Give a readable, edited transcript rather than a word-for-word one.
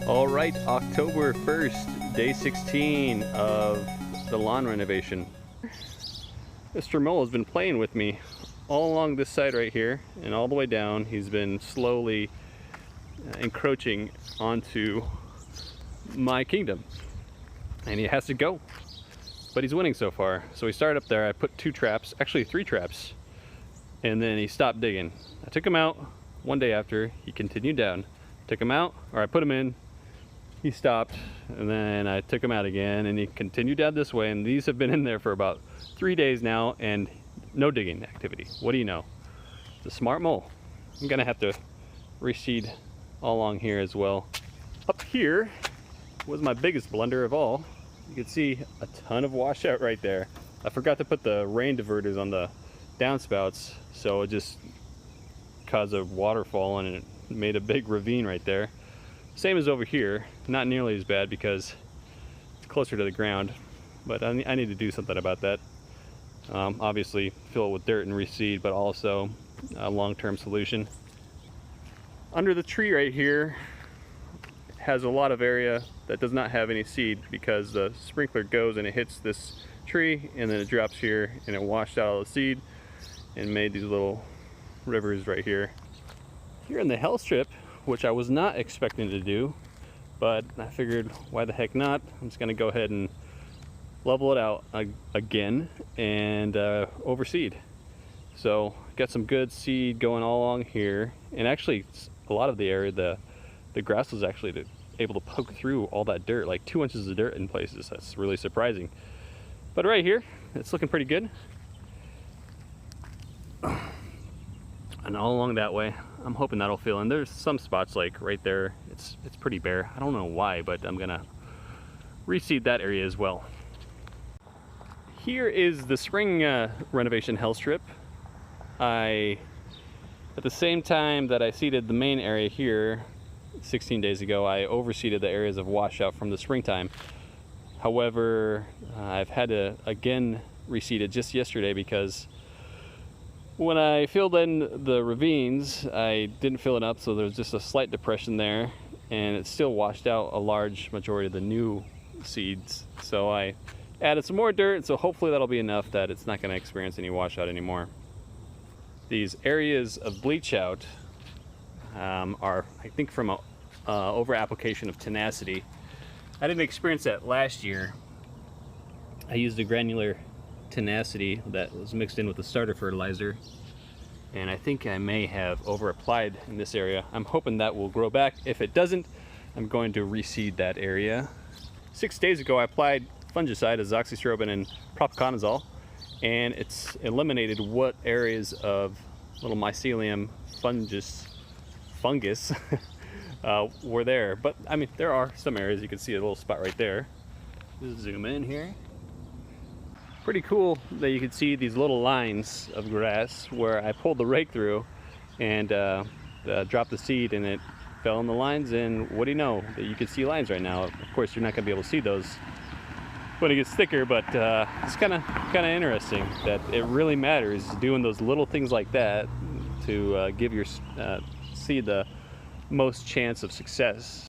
All right, October 1st, day 16 of the lawn renovation. Mr. Mole has been playing with me all along this side right here and all the way down. He's been slowly encroaching onto my kingdom, and he has to go, but he's winning so far. So he started up there. I put 2 traps, actually 3 traps, and then he stopped digging. I took him out one day after. He continued down. Took him out, or I put him in. He stopped, and then I took him out again, and he continued down this way, and these have been in there for about 3 days now, and no digging activity. What do you know? It's a smart mole. I'm gonna have to reseed all along here as well. Up here was my biggest blunder of all. You can see a ton of washout right there. I forgot to put the rain diverters on the downspouts, so it just caused a waterfall, and it made a big ravine right there. Same as over here, not nearly as bad because it's closer to the ground, but I need to do something about that. Obviously fill it with dirt and reseed, but also a long-term solution. Under the tree right here has a lot of area that does not have any seed because the sprinkler goes and it hits this tree, and then it drops here and it washed out all the seed and made these little rivers right here. Here in the hell strip, which I was not expecting to do, but I figured why the heck not. I'm just gonna go ahead and level it out again and overseed. So got some good seed going all along here, and actually a lot of the area, the grass was actually able to poke through all that dirt, like 2 inches of dirt in places. That's really surprising. But right here, it's looking pretty good. And all along that way, I'm hoping that'll fill in. There's some spots like right there, it's pretty bare. I don't know why, but I'm gonna reseed that area as well. Here is the spring renovation hell strip. At the same time that I seeded the main area here 16 days ago, I overseeded the areas of washout from the springtime. However, I've had to again reseed it just yesterday because when I filled in the ravines, I didn't fill it up, so there's just a slight depression there, and it still washed out a large majority of the new seeds. So I added some more dirt, so hopefully that'll be enough that it's not going to experience any washout anymore. These areas of bleach out are, I think, from a over application of tenacity. I didn't experience that last year. I used a granular tenacity that was mixed in with the starter fertilizer, and I think I may have over applied in this area. I'm hoping that will grow back. If it doesn't, I'm going to reseed that area. 6 days ago I applied fungicide, azoxystrobin and propiconazole, and it's eliminated what areas of little mycelium fungus were there. But I mean, there are some areas. You can see a little spot right there. Just zoom in here. Pretty cool that you can see these little lines of grass where I pulled the rake through and dropped the seed, and it fell in the lines, and what do you know, that you can see lines right now. Of course you're not going to be able to see those when it gets thicker, but it's kind of interesting that it really matters doing those little things like that to give your seed the most chance of success.